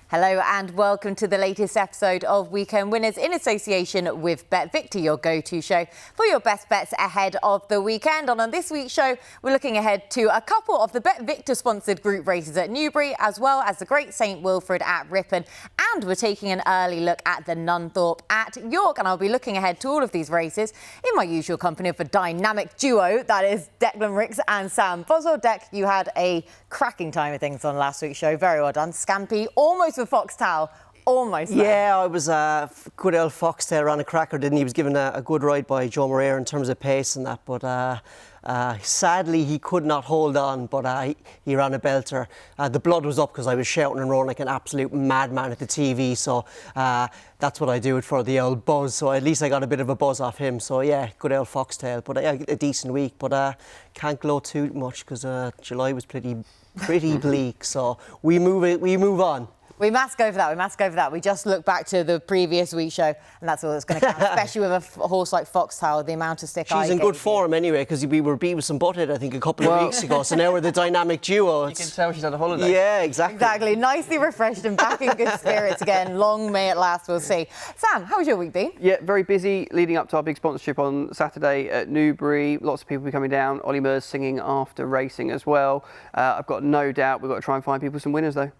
Hello and welcome to the latest episode of Weekend Winners in association with BetVictor, your go-to show for your best bets ahead of the weekend. And on this week's show, we're looking ahead to a couple of the BetVictor sponsored group races at Newbury, as well as the Great St Wilfrid at Ripon. And we're taking an early look at the Nunthorpe at York. And I'll be looking ahead to all of these races in my usual company of a dynamic duo, that is Declan Ricks and Sam Boswell. Dec, you had a cracking time of things on last week's show. Very well done. Scampi, almost with Foxtel, almost there. Yeah, I was good old Foxtel ran a cracker, didn't he? He was given a good ride by Joe Moreira in terms of pace and that, but sadly he could not hold on, but he ran a belter. The blood was up because I was shouting and roaring like an absolute madman at the TV, so that's what I do it for, the old buzz, so at least I got a bit of a buzz off him. So yeah, good old Foxtel, but a decent week, but can't gloat too much because July was pretty bleak, so we move on. We must go for that. We just look back to the previous week's show, and that's all that's going to count, especially with a horse like Foxtel, the amount of stick She's in good form anyway, because we were beat with some butthead, I think, a couple of weeks ago, so now we're the dynamic duo. You can tell she's on a holiday. Yeah, exactly. Exactly. Nicely refreshed and back in good spirits again. Long may it last, we'll see. Sam, how was your week been? Yeah, very busy leading up to our big sponsorship on Saturday at Newbury. Lots of people will be coming down. Ollie Murs singing after racing as well. I've got no doubt we've got to try and find people some winners, though.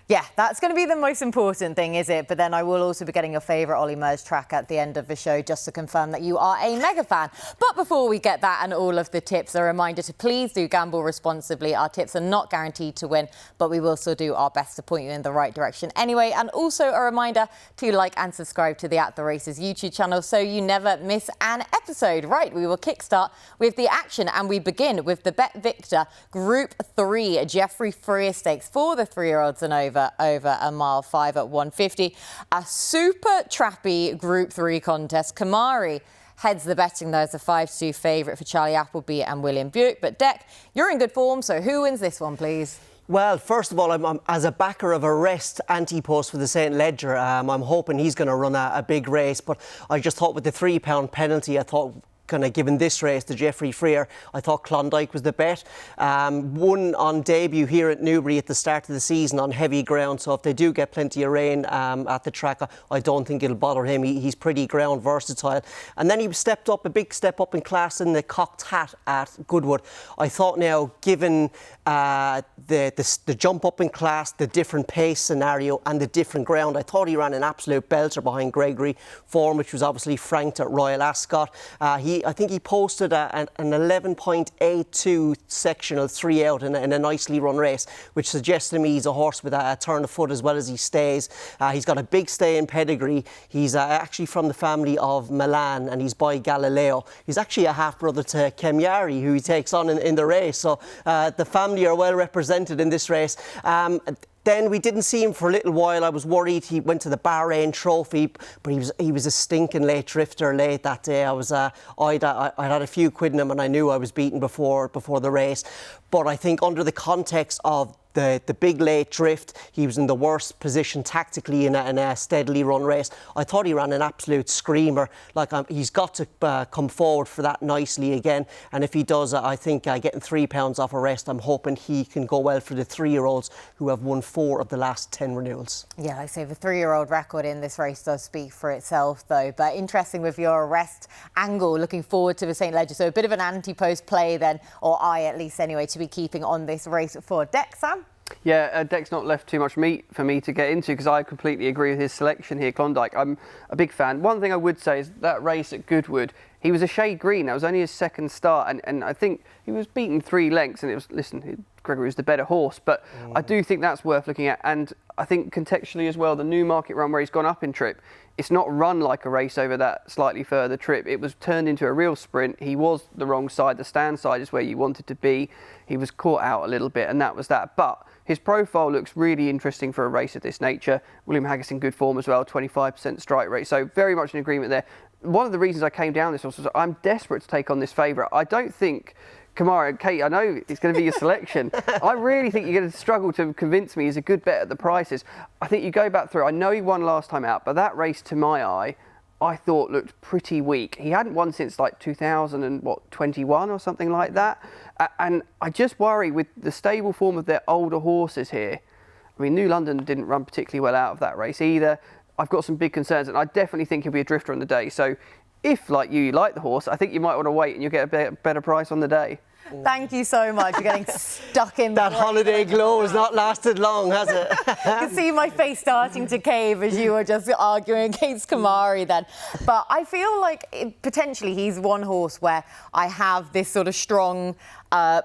Yeah, that's going to be the most important thing, is it? But then I will also be getting your favourite Ollie Murs track at the end of the show, just to confirm that you are a mega fan. But before we get that and all of the tips, a reminder to please do gamble responsibly. Our tips are not guaranteed to win, but we will still do our best to point you in the right direction anyway. And also a reminder to like and subscribe to the At The Races YouTube channel so you never miss an episode. Right, we will kickstart with the action, and we begin with the BetVictor Group 3 Geoffrey Freer Stakes for the 3-year-olds and over a mile 5 at 150. A super trappy Group 3 contest. Kamari heads the betting though as a 5-2 favourite for Charlie Appleby and William Buick. But Dec, you're in good form, so who wins this one, please? Well, first of all, I'm as a backer of a rest anti-post for the St Ledger, I'm hoping he's going to run a big race, but I just thought with the £3 penalty, I thought kind of given this race to Geoffrey Freer, I thought Klondike was the bet. Won on debut here at Newbury at the start of the season on heavy ground, so if they do get plenty of rain at the track, I don't think it'll bother him. He's pretty ground versatile. And then he stepped up, a big step up in class in the Cocked Hat at Goodwood. I thought now, given the jump up in class, the different pace scenario and the different ground, I thought he ran an absolute belter behind Gregory, form which was obviously franked at Royal Ascot. I think he posted an 11.82 sectional 3 out in a nicely run race, which suggests to me he's a horse with a turn of foot as well as he stays. He's got a big stay in pedigree. He's actually from the family of Milan, and he's by Galileo. He's actually a half-brother to Kemyari, who he takes on in the race. So the family are well represented in this race. Then we didn't see him for a little while. I was worried. He went to the Bahrain Trophy, but he was a stinking late drifter late that day. I'd had a few quid in him, and I knew I was beaten before the race. But I think under the context of the big late drift, he was in the worst position tactically in a steadily run race. I thought he ran an absolute screamer. He's got to come forward for that nicely again, and if he does, I think getting £3 off a rest, I'm hoping he can go well for the 3-year-olds who have won 4 of the last 10 renewals. Yeah, like I say, the 3-year-old record in this race does speak for itself though. But interesting with your rest angle, looking forward to the St Ledger, so a bit of an anti-post play then, or I at least anyway, to be keeping on this race for Dec. Sam? Yeah, Dec's not left too much meat for me to get into, because I completely agree with his selection here, Klondike. I'm a big fan. One thing I would say is that race at Goodwood, he was a shade green. That was only his second start, and I think he was beaten 3 lengths, and it was, listen, Gregory was the better horse, but I do think that's worth looking at. And I think contextually as well, the Newmarket run where he's gone up in trip, it's not run like a race over that slightly further trip. It was turned into a real sprint. He was the wrong side. The stand side is where you wanted to be. He was caught out a little bit, and that was that. But his profile looks really interesting for a race of this nature. William Haggas in good form as well, 25% strike rate. So very much in agreement there. One of the reasons I came down this was I'm desperate to take on this favourite. I don't think Kamara, Kate, I know it's going to be your selection. I really think you're going to struggle to convince me he's a good bet at the prices. I think you go back through. I know he won last time out, but that race, to my eye, I thought looked pretty weak. He hadn't won since like 2021 or something like that. And I just worry with the stable form of their older horses here. I mean, New London didn't run particularly well out of that race either. I've got some big concerns, and I definitely think he'll be a drifter on the day. So if, like you like the horse, I think you might want to wait and you'll get a better price on the day. Thank you so much for getting stuck in. That holiday glow has not lasted long, has it? You can see my face starting to cave as you were just arguing against Kamari then. But I feel like potentially he's one horse where I have this sort of strong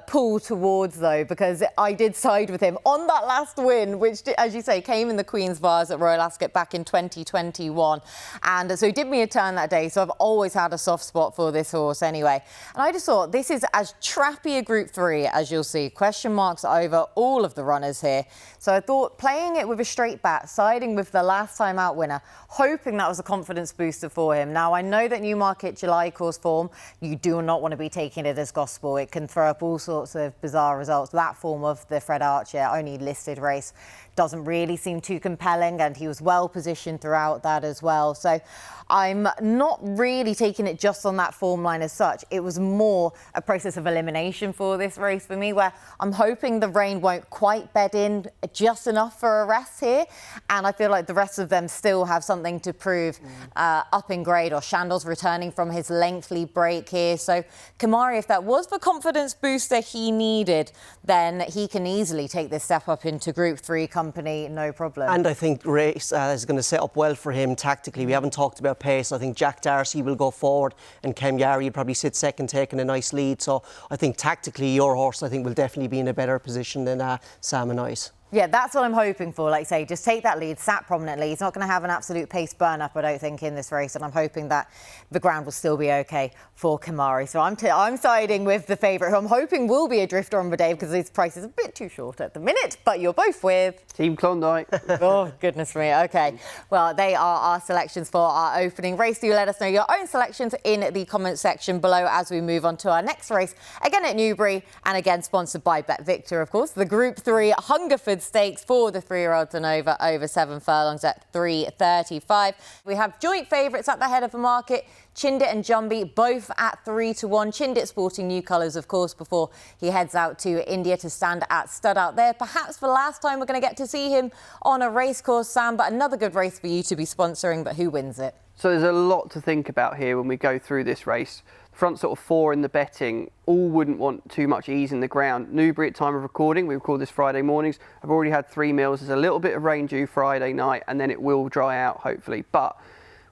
pull towards, though, because I did side with him on that last win, which, as you say, came in the Queen's Vase at Royal Ascot back in 2021. And so he did me a turn that day. So I've always had a soft spot for this horse anyway. And I just thought this is as trappy a Group 3 as you'll see. Question marks over all of the runners here. So I thought playing it with a straight bat, siding with the last time out winner, hoping that was a confidence booster for him. Now, I know that Newmarket July course form, you do not want to be taking it as gospel. It can throw up all sorts of bizarre results. That form of the Fred Archer only listed race doesn't really seem too compelling, and he was well positioned throughout that as well. So I'm not really taking it just on that form line as such. It was more a process of elimination for this race for me, where I'm hoping the rain won't quite bed in just enough for a rest here, and I feel like the rest of them still have something to prove up in grade, or Shandell's returning from his lengthy break here. So Kamari, if that was the confidence booster he needed, then he can easily take this step up into Group 3 company, no problem. And I think race is going to set up well for him tactically. We haven't talked about pace. I think Jack Darcy will go forward and Kem Yari will probably sit second, taking a nice lead. So I think tactically your horse, I think, will definitely be in a better position than Sam and Ice. Yeah, that's what I'm hoping for. Like I say, just take that lead, sat prominently. He's not going to have an absolute pace burn-up, I don't think, in this race. And I'm hoping that the ground will still be OK for Kamari. So I'm siding with the favourite, who I'm hoping will be a drifter on the day, because his price is a bit too short at the minute. But you're both with... Team Klondike. Oh, goodness me. OK. Well, they are our selections for our opening race. Do let us know your own selections in the comments section below as we move on to our next race. Again at Newbury, and again sponsored by BetVictor, of course. The Group 3 Hungerford Stakes for the 3-year-olds and over 7 furlongs at 3.35. We have joint favourites at the head of the market. Chindit and Jumby, both at 3-1. Chindit sporting new colours, of course, before he heads out to India to stand at stud out there. Perhaps the last time we're going to get to see him on a racecourse, Sam, but another good race for you to be sponsoring. But who wins it? So there's a lot to think about here when we go through this race. Front sort of 4 in the betting, all wouldn't want too much ease in the ground. Newbury at time of recording, we record this Friday mornings, I've already had 3 meals. There's a little bit of rain due Friday night, and then it will dry out, hopefully. But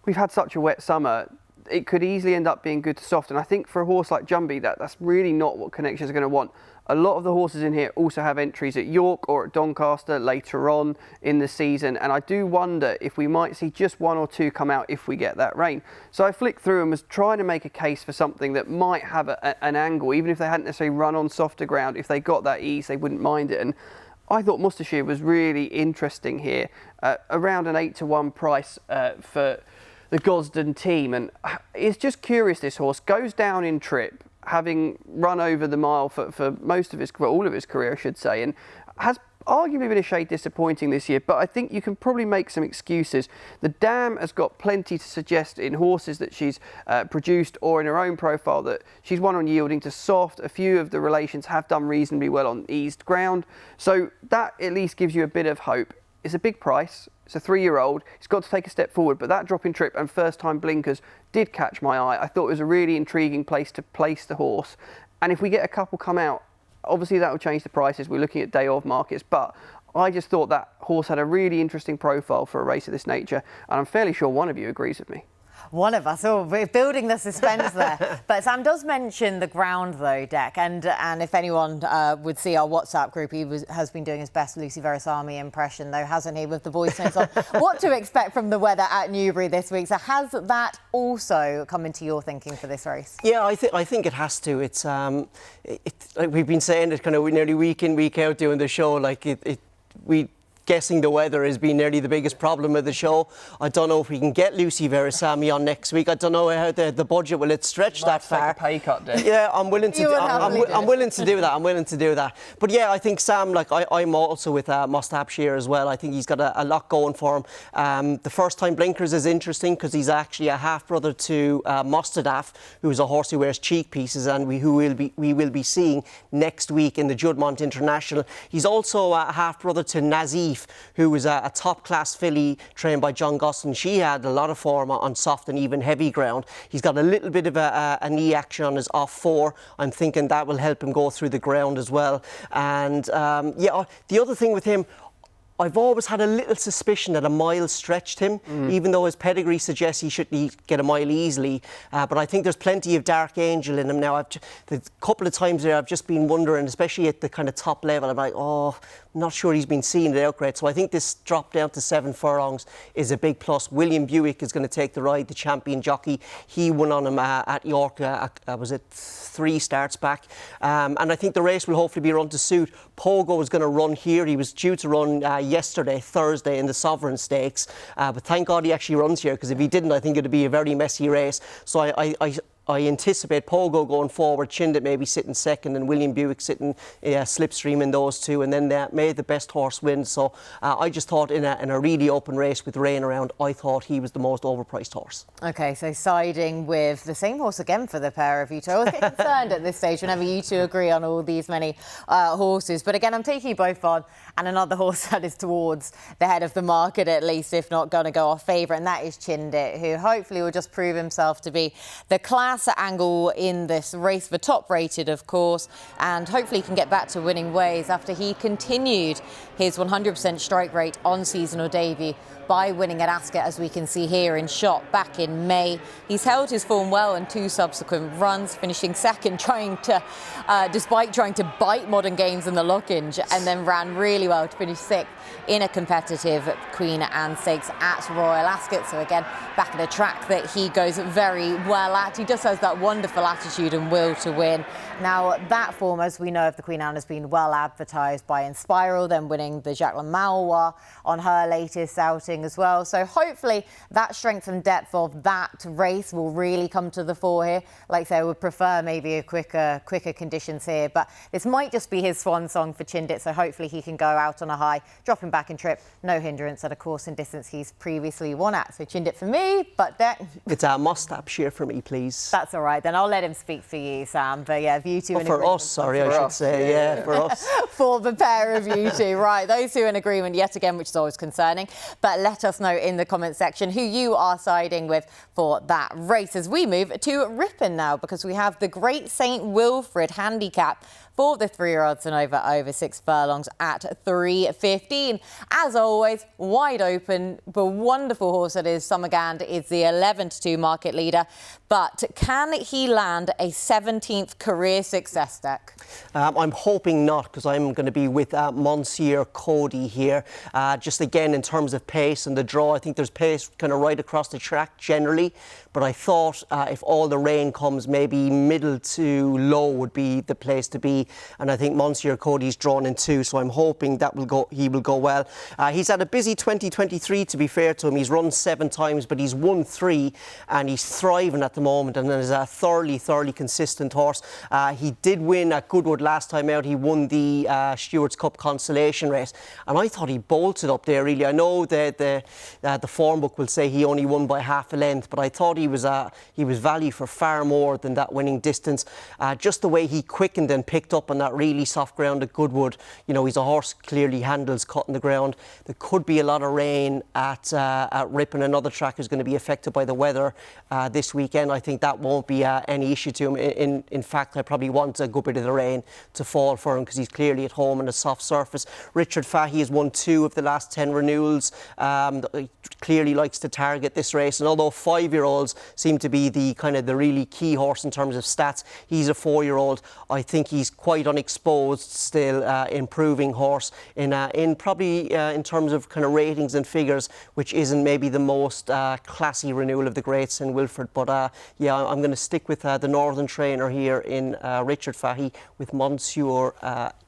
we've had such a wet summer, it could easily end up being good to soft. And I think for a horse like Jumby, that's really not what connections are going to want. A lot of the horses in here also have entries at York or at Doncaster later on in the season, and I do wonder if we might see just 1 or 2 come out if we get that rain. So I flicked through and was trying to make a case for something that might have an angle, even if they hadn't necessarily run on softer ground. If they got that ease, they wouldn't mind it. And I thought Mustasheer was really interesting here, around an 8-1 price for the Gosden team. And it's just curious, this horse goes down in trip, having run over the mile for most of his, well, all of his career, I should say, and has arguably been a shade disappointing this year, but I think you can probably make some excuses. The dam has got plenty to suggest in horses that she's produced, or in her own profile, that she's won on yielding to soft. A few of the relations have done reasonably well on eased ground, so that at least gives you a bit of hope. It's a big price. It's a 3-year-old. He's got to take a step forward, but that drop in trip and first-time blinkers did catch my eye. I thought it was a really intriguing place to place the horse. And if we get a couple come out, obviously that will change the prices. We're looking at day-of markets, but I just thought that horse had a really interesting profile for a race of this nature, and I'm fairly sure one of you agrees with me. One of us. Oh, we're building the suspense there. But Sam does mention the ground, though, Dec. And if anyone would see our WhatsApp group, he has been doing his best Lucy Verasamy impression, though, hasn't he, with the voice notes on what to expect from the weather at Newbury this week. So has that also come into your thinking for this race? Yeah, I think it has to. It's like we've been saying it kind of nearly week in, week out doing the show. Like we guessing the weather has been nearly the biggest problem of the show. I don't know if we can get Lucy Verasamy on next week. I don't know how the budget will it stretch that far. Take a pay cut, Dave. Yeah, I'm willing to. I'm willing to do that. I'm willing to do that. But yeah, I think Sam, like I'm also with Mustasheer as well. I think he's got a lot going for him. The first time blinkers is interesting because he's actually a half brother to Mostadaf, who's a horse who wears cheek pieces, and we will be seeing next week in the Juddmonte International. He's also a half brother to Nazif, Reef, who was a top-class filly trained by John Gosling. She had a lot of form on soft and even heavy ground. He's got a little bit of a knee action on his off 4. I'm thinking that will help him go through the ground as well. And yeah, the other thing with him, I've always had a little suspicion that a mile stretched him, even though his pedigree suggests he should get a mile easily. But I think there's plenty of Dark Angel in him now. The couple of times there, I've just been wondering, especially at the kind of top level, I'm like, oh, I'm not sure he's been seen at Outgrade. So I think this drop down to 7 furlongs is a big plus. William Buick is going to take the ride, the champion jockey. He won on him at York, was it 3 starts back? And I think the race will hopefully be run to suit. Pogo is going to run here. He was due to run yesterday, Thursday, in the Sovereign Stakes. But thank God he actually runs here, because if he didn't, I think it would be a very messy race. So I anticipate Pogo going forward, Chindit maybe sitting second, and William Buick sitting slipstream in those two, and then may the best horse win. So I just thought in a really open race with rain around, I thought he was the most overpriced horse. OK, so siding with the same horse again for the pair of you two. I always get concerned at this stage whenever you two agree on all these many horses. But again, I'm taking you both on, and another horse that is towards the head of the market, at least, if not going to go off favourite, and that is Chindit, who hopefully will just prove himself to be the class angle in this race, the top rated, of course, and hopefully can get back to winning ways after he continued his 100% strike rate on seasonal debut by winning at Ascot, as we can see here in shot back in May. He's held his form well in 2 subsequent runs, finishing second, despite trying to bite Modern Games in the Lockinge, and then ran really well to finish 6th in a competitive Queen Anne Stakes at Royal Ascot. So again, back at a track that he goes very well at. He just has that wonderful attitude and will to win. Now, that form, as we know of the Queen Anne, has been well advertised by Inspiral, then winning the Jacqueline Malois on her latest outing as well. So hopefully that strength and depth of that race will really come to the fore here. Like I say, I would prefer maybe a quicker conditions here, but this might just be his swan song for Chindit, so hopefully he can go out on a high, dropping back in trip, no hindrance at a course and distance he's previously won at. So Chindit for me, but it's a must-have share for me, please. That's all right, then I'll let him speak for you, Sam. But yeah, you two for us, sorry, I should say, yeah, for us. For the pair of you two, right, those two in agreement yet again, which is always concerning. But let us know in the comment section who you are siding with for that race, as we move to Ripon now, because we have the Great St Wilfrid Handicap for the 3-year-olds and over 6 furlongs at 3:15. As always, wide open, but wonderful horse that is. Summergand is the 11-2 market leader, but can he land a 17th career success, Deck? I'm hoping not, because I'm going to be with Monsieur Cody here. Just again, in terms of pace and the draw, I think there's pace kind of right across the track generally, but I thought if all the rain comes, maybe middle to low would be the place to be. And I think Monsieur Cody's drawn in 2, so I'm hoping that he will go well. He's had a busy 2023, to be fair to him. He's run 7 times, but he's won 3, and he's thriving at the moment, and is a thoroughly consistent horse. He did win at Goodwood last time out. He won the Stewards Cup consolation race, and I thought he bolted up there, really. I know that the form book will say he only won by half a length, but I thought he was value for far more than that winning distance. Just the way he quickened and picked up on that really soft ground at Goodwood. You know, he's a horse clearly handles cutting the ground. There could be a lot of rain at Ripon. Another track is going to be affected by the weather this weekend. I think that won't be any issue to him. In fact, I probably want a good bit of the rain to fall for him, because he's clearly at home on a soft surface. Richard Fahey has won 2 of the last 10 renewals. He clearly likes to target this race, and although 5-year-olds seem to be the really key horse in terms of stats, he's a 4-year-old. I think he's quite unexposed still, improving horse in probably in terms of kind of ratings and figures, which isn't maybe the most classy renewal of the Great St Wilfrid. But yeah, I'm going to stick with the northern trainer here in Richard Fahey with Monsieur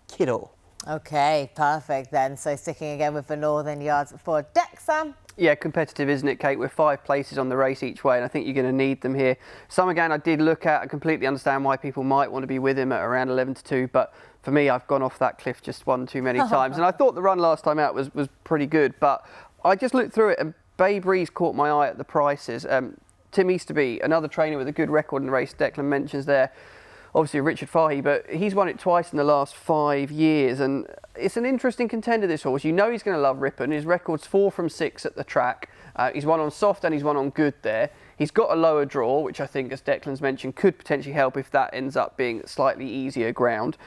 Kiddo. OK, perfect then. So sticking again with the northern yards for Deck, Sam. Yeah, competitive, isn't it, Kate? With 5 places on the race each way, and I think you're going to need them here. Summergand I did look at. I completely understand why people might want to be with him at around 11-2, but for me, I've gone off that cliff just one too many times. And I thought the run last time out was pretty good, but I just looked through it, and Bay Breeze caught my eye at the prices. Tim Easterby, another trainer with a good record in the race, Declan mentions there. Obviously Richard Fahey, but he's won it twice in the last 5 years, and it's an interesting contender, this horse. You know he's going to love Ripon. His record's 4 from 6 at the track. He's won on soft and he's won on good there. He's got a lower draw, which I think, as Declan's mentioned, could potentially help if that ends up being slightly easier ground.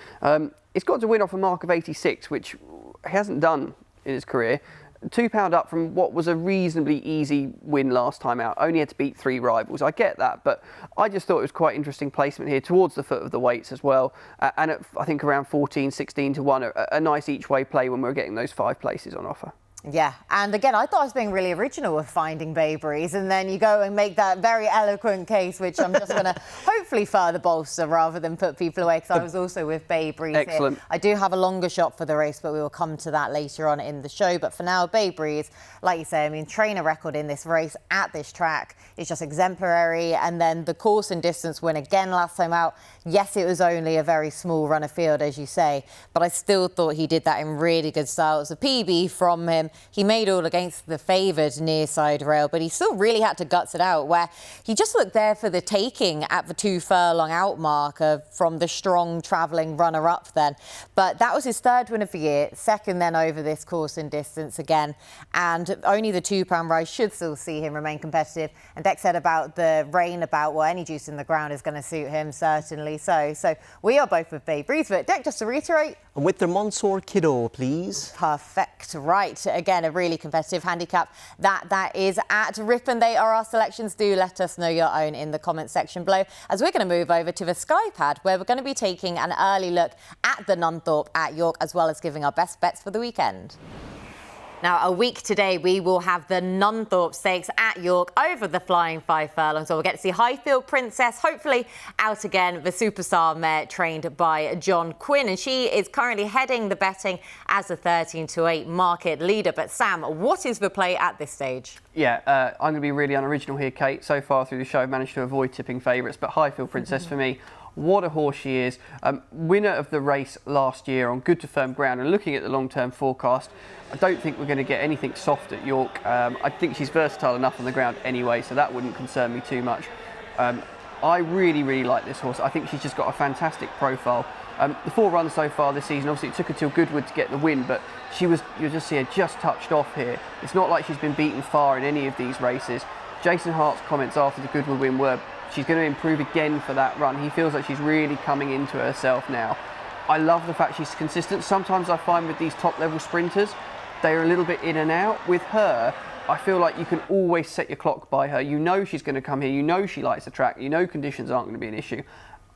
He's got to win off a mark of 86, which he hasn't done in his career. £2 up from what was a reasonably easy win last time out. Only had to beat 3 rivals. I get that, but I just thought it was quite interesting placement here towards the foot of the weights as well. And at, I think around 14, 16 to 1, a nice each way play when we're getting those 5 places on offer. Yeah, and again, I thought I was being really original with finding Bayberries, and then you go and make that very eloquent case, which I'm just going to hopefully further bolster rather than put people away, because I was also with Bayberries. Excellent. Here. I do have a longer shot for the race, but we will come to that later on in the show. But for now, Bayberries, like you say, I mean, trainer record in this race at this track is just exemplary, and then the course and distance win again last time out. Yes, it was only a very small run of field, as you say, but I still thought he did that in really good style. It was a PB from him. He made all against the favoured near side rail, but he still really had to guts it out, where he just looked there for the taking at the 2 furlong out marker from the strong travelling runner-up then. But that was his 3rd win of the year, 2nd then over this course and distance again, and only the £2 rise should still see him remain competitive. And Dex said about the rain, about any juice in the ground is going to suit him, certainly so. So we are both with Bayberries, but Dex, just to reiterate. And with the Monsieur Kiddo, please. Perfect. Right. Again, a really competitive handicap. That is at Ripon. They are our selections. Do let us know your own in the comment section below, as we're going to move over to the Sky Pad, where we're going to be taking an early look at the Nunthorpe at York, as well as giving our best bets for the weekend. Now, a week today, we will have the Nunthorpe Stakes at York over the flying 5 furlongs. So we'll get to see Highfield Princess, hopefully out again, the superstar mare trained by John Quinn. And she is currently heading the betting as a 13-8 market leader. But Sam, what is the play at this stage? Yeah, I'm going to be really unoriginal here, Kate. So far through the show, I've managed to avoid tipping favourites, but Highfield Princess for me. What a horse she is. Winner of the race last year on good to firm ground, and looking at the long-term forecast, I don't think we're going to get anything soft at York. I think she's versatile enough on the ground anyway, so that wouldn't concern me too much. I really like this horse. I think she's just got a fantastic profile. The 4 runs so far this season, obviously it took her till Goodwood to get the win, but you'll just see her just touched off here. It's not like she's been beaten far in any of these races. Jason Hart's comments after the Goodwood win were she's going to improve again for that run. He feels like she's really coming into herself now. I love the fact she's consistent. Sometimes I find with these top level sprinters, they're a little bit in and out. With her, I feel like you can always set your clock by her. You know she's going to come here. You know she likes the track. You know conditions aren't going to be an issue.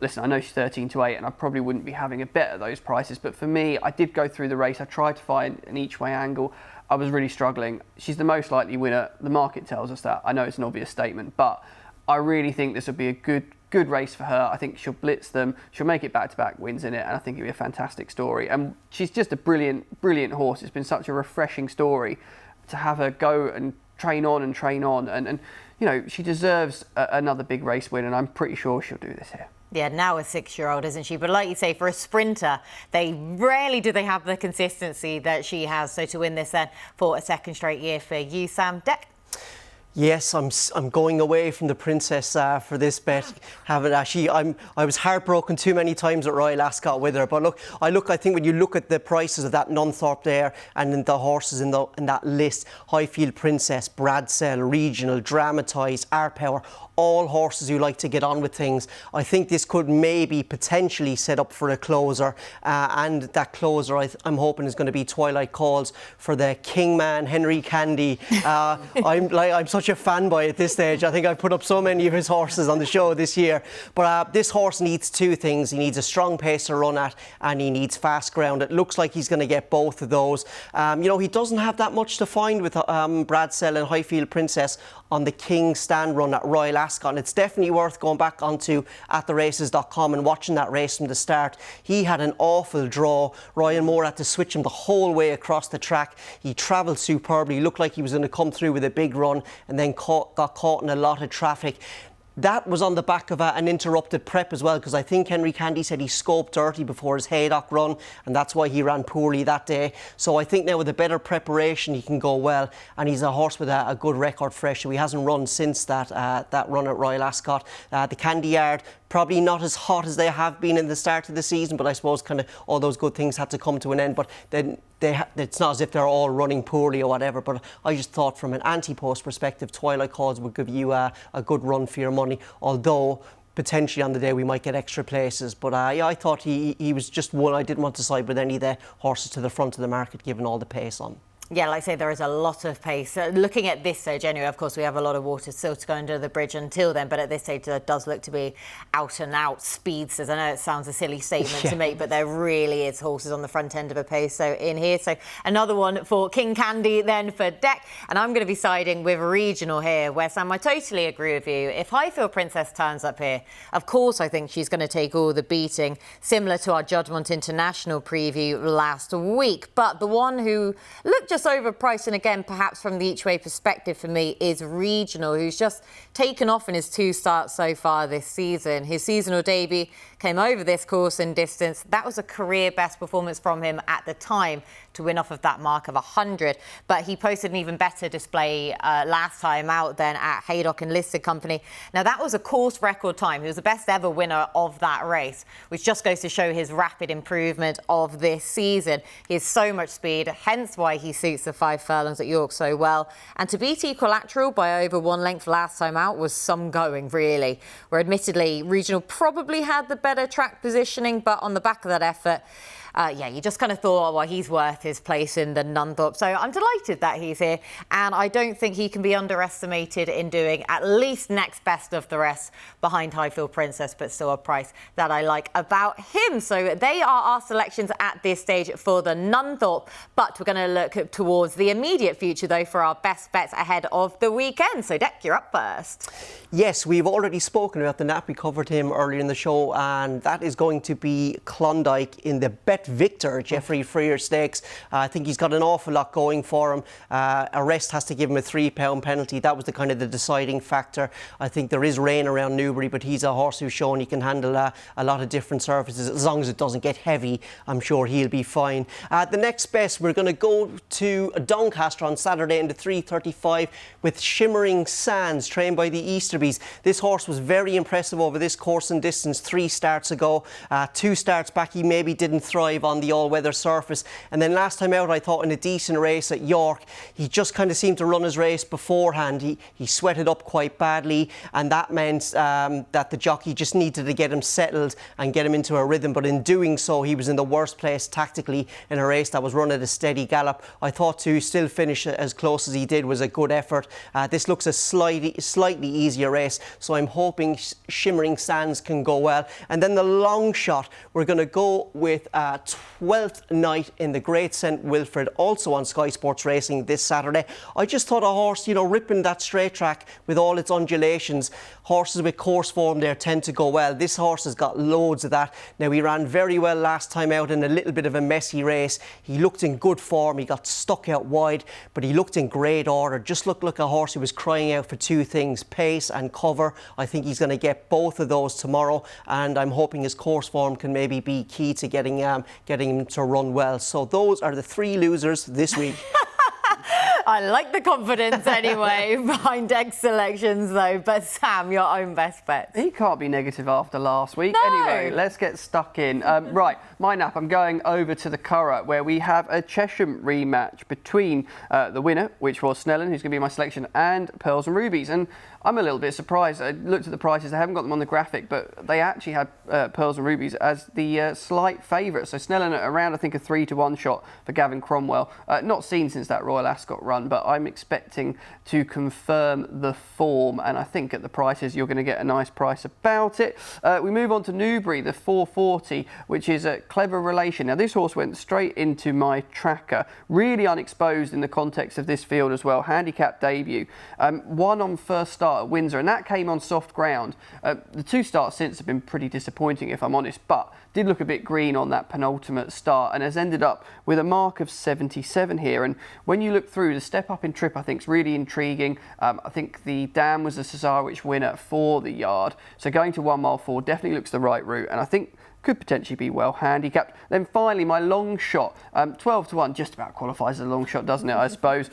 Listen, I know she's 13-8 and I probably wouldn't be having a bet at those prices, but for me, I did go through the race. I tried to find an each way angle. I was really struggling. She's the most likely winner. The market tells us that. I know it's an obvious statement, but I really think this will be a good race for her. I think she'll blitz them. She'll make it back-to-back wins in it, and I think it'll be a fantastic story. And she's just a brilliant horse. It's been such a refreshing story to have her go and train on. And you know, she deserves another big race win, and I'm pretty sure she'll do this here. Yeah, now a 6-year-old, isn't she? But like you say, for a sprinter, they rarely do they have the consistency that she has. So to win this then for a 2nd straight year for you, Sam. Deck. Yes, I'm going away from the Princess for this bet. I was heartbroken too many times at Royal Ascot with her. But I think when you look at the prices of that Nunthorpe there and in the horses in that list, Highfield Princess, Bradsell, Regional, Dramatised, Art Power, all horses who like to get on with things. I think this could maybe potentially set up for a closer, and that closer I'm hoping is going to be Twilight Calls for the Kingman Henry Candy. I'm such a fanboy at this stage. I think I've put up so many of his horses on the show this year. But this horse needs 2 things. He needs a strong pace to run at, and he needs fast ground. It looks like he's going to get both of those. He doesn't have that much to find with Bradsell and Highfield Princess on the King stand run at Royal Ascot. And it's definitely worth going back onto attheraces.com and watching that race from the start. He had an awful draw. Ryan Moore had to switch him the whole way across the track. He travelled superbly. He looked like he was going to come through with a big run, and then got caught in a lot of traffic. That was on the back of an interrupted prep as well, because I think Henry Candy said he scoped dirty before his Haydock run, and that's why he ran poorly that day. So I think now with a better preparation he can go well, and he's a horse with a good record fresh. So he hasn't run since that run at Royal Ascot. The Candy Yard, Probably not as hot as they have been in the start of the season, but I suppose kind of all those good things had to come to an end. But then it's not as if they're all running poorly or whatever. But I just thought from an anti-post perspective, Twilight Calls would give you a good run for your money, although potentially on the day we might get extra places. But yeah, I thought he was just one. I didn't want to side with any of the horses to the front of the market, given all the pace on. Yeah, like I say, there is a lot of pace. Looking at this stage anyway, of course, we have a lot of water still to go under the bridge until then, but at this stage there does look to be out-and-out speedsters. I know it sounds a silly statement to make, but there really is horses on the front end of a pace so in here. So another one for King Candy then for Deck, and I'm going to be siding with Regional here, where Sam, I totally agree with you. If Highfield Princess turns up here, of course I think she's going to take all the beating, similar to our Judgment International preview last week. But the one who looked just overpriced, and again perhaps from the each way perspective for me, is Regional, who's just taken off in his 2 starts so far this season. His seasonal debut came over this course and distance. That was a career best performance from him at the time to win off of that mark of 100, but he posted an even better display last time out then at Haydock and Listed Company. Now that was a course record time. He was the best ever winner of that race, which just goes to show his rapid improvement of this season. He has so much speed, hence why he suits the 5 furlongs at York so well. And to beat Equilateral by over 1 length last time out was some going, really, where admittedly Regional probably had the better track positioning, but on the back of that effort, yeah, you just kind of thought, oh, well, he's worth his place in the Nunthorpe. So I'm delighted that he's here, and I don't think he can be underestimated in doing at least next best of the rest behind Highfield Princess, but still a price that I like about him. So they are our selections at this stage for the Nunthorpe, but we're going to look towards the immediate future, though, for our best bets ahead of the weekend. So, Deck, you're up first. Yes, we've already spoken about the Nap. We covered him earlier in the show, and that is going to be Klondike in the BetVictor Geoffrey Freer Stakes. I think he's got an awful lot going for him. Arrest has to give him a £3 penalty. That was the kind of the deciding factor. I think there is rain around Newbury, but he's a horse who's shown he can handle a lot of different surfaces. As long as it doesn't get heavy, I'm sure he'll be fine. The next best, we're going to go to Doncaster on Saturday in the 3:35 with Shimmering Sands, trained by the Easterbys. This horse was very impressive over this course and distance 3 starts ago. 2 starts back, he maybe didn't thrive on the all-weather surface. And then last time out, I thought in a decent race at York, he just kind of seemed to run his race beforehand. He sweated up quite badly, and that meant that the jockey just needed to get him settled and get him into a rhythm. But in doing so, he was in the worst place tactically in a race that was run at a steady gallop. I thought to still finish as close as he did was a good effort. This looks a slightly easier race, so I'm hoping Shimmering Sands can go well. And then the long shot, we're going to go with 12th Night in the Great St Wilfrid, also on Sky Sports Racing this Saturday. I just thought a horse, ripping that straight track with all its undulations. Horses with course form there tend to go well. This horse has got loads of that. Now, he ran very well last time out in a little bit of a messy race. He looked in good form. He got stuck out wide, but he looked in great order. Just looked like a horse who was crying out for 2 things, pace and cover. I think he's going to get both of those tomorrow, and I'm hoping his course form can maybe be key to getting him to run well. So those are the 3 losers this week. I like the confidence anyway behind Deck's selections, though. But Sam, your own best bets. He can't be negative after last week. No. Anyway, let's get stuck in. Right, my Nap, I'm going over to the Curragh, where we have a Chesham rematch between the winner, which was Snellen, who's going to be my selection, and Pearls and Rubies. And I'm a little bit surprised. I looked at the prices. I haven't got them on the graphic, but they actually had Pearls and Rubies as the slight favourite. So Snellen at around, I think, a 3-to-1 shot for Gavin Cromwell. Not seen since that Royal Ascot run, but I'm expecting to confirm the form. And I think at the prices, you're going to get a nice price about it. We move on to Newbury, the 440, which is a Clever Relation. Now, this horse went straight into my tracker. Really unexposed in the context of this field as well. Handicap debut. Won on first start at Windsor, and that came on soft ground. The 2 starts since have been pretty disappointing, if I'm honest, but did look a bit green on that penultimate start and has ended up with a mark of 77 here. And when you look through, the step up in trip I think is really intriguing. I think the dam was a Cesarewitch winner for the yard, so going to 1 mile 4 definitely looks the right route, and I think could potentially be well handicapped. Then finally, my long shot, 12-to-1, just about qualifies as a long shot, doesn't it, I suppose.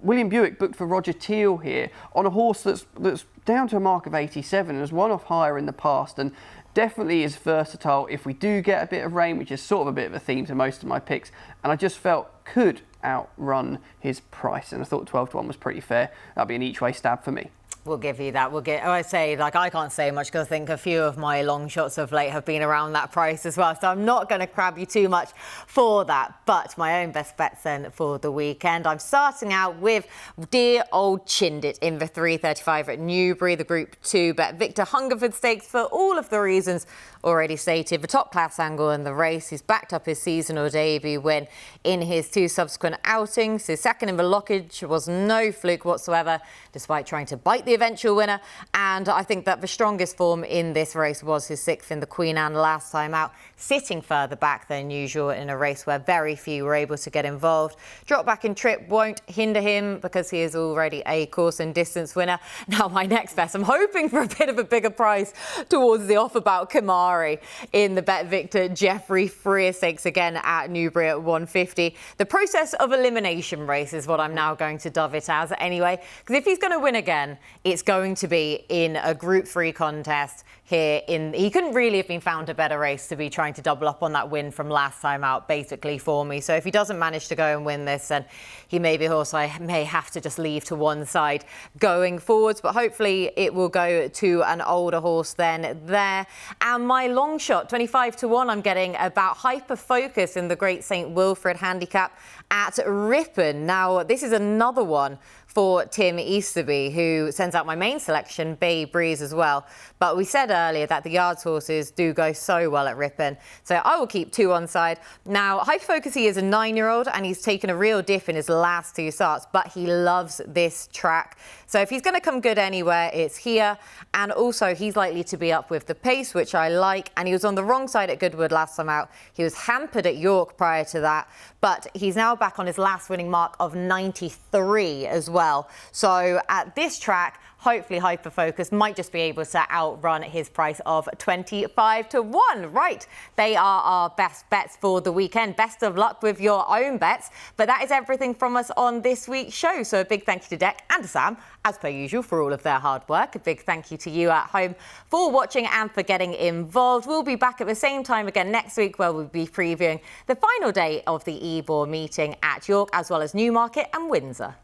William Buick booked for Roger Teal here on a horse that's down to a mark of 87 and has won off higher in the past, and definitely is versatile if we do get a bit of rain, which is sort of a bit of a theme to most of my picks, and I just felt could outrun his price, and I thought 12-1 was pretty fair. That'd be an each way stab for me. We'll give you that. I say, like, I can't say much because I think a few of my long shots of late have been around that price as well. So I'm not going to crab you too much for that. But my own best bets then for the weekend. I'm starting out with dear old Chindit in the 335 at Newbury, the Group 2 BetVictor Hungerford Stakes for all of the reasons already stated. The top class angle in the race. He's backed up his seasonal debut win in his 2 subsequent outings. His second in the Lockage was no fluke whatsoever, despite trying to bite the eventual winner, and I think that the strongest form in this race was his 6th in the Queen Anne last time out, sitting further back than usual in a race where very few were able to get involved. Drop back in trip won't hinder him because he is already a course and distance winner. Now my next best, I'm hoping for a bit of a bigger price towards the Offabout Kamari in the BetVictor Geoffrey Freer Stakes again at Newbury at 150. The process of elimination race is what I'm now going to dove it as anyway, because if he's going to win again, it's going to be in a Group 3 contest here. He couldn't really have been found a better race to be trying to double up on that win from last time out, basically, for me. So if he doesn't manage to go and win this, then he may be a horse I may have to just leave to one side going forwards. But hopefully it will go to an older horse then there. And my long shot, 25-1, I'm getting about Hyper Focus in the Great St Wilfrid Handicap at Ripon. Now, this is another one for Tim Easterby, who sends out my main selection, Bay Breeze, as well. But we said earlier that the yards horses do go so well at Ripon, so I will keep 2 on side. Now, Hyperfocus, he is a 9-year-old, and he's taken a real dip in his last 2 starts, but he loves this track. So if he's going to come good anywhere, it's here. And also, he's likely to be up with the pace, which I like. And he was on the wrong side at Goodwood last time out. He was hampered at York prior to that, but he's now back on his last winning mark of 93 as well. So at this track, hopefully Hyperfocus might just be able to outrun his price of 25-1. Right, they are our best bets for the weekend. Best of luck with your own bets. But that is everything from us on this week's show. So a big thank you to Dec and to Sam, as per usual, for all of their hard work. A big thank you to you at home for watching and for getting involved. We'll be back at the same time again next week, where we'll be previewing the final day of the Ebor meeting at York, as well as Newmarket and Windsor.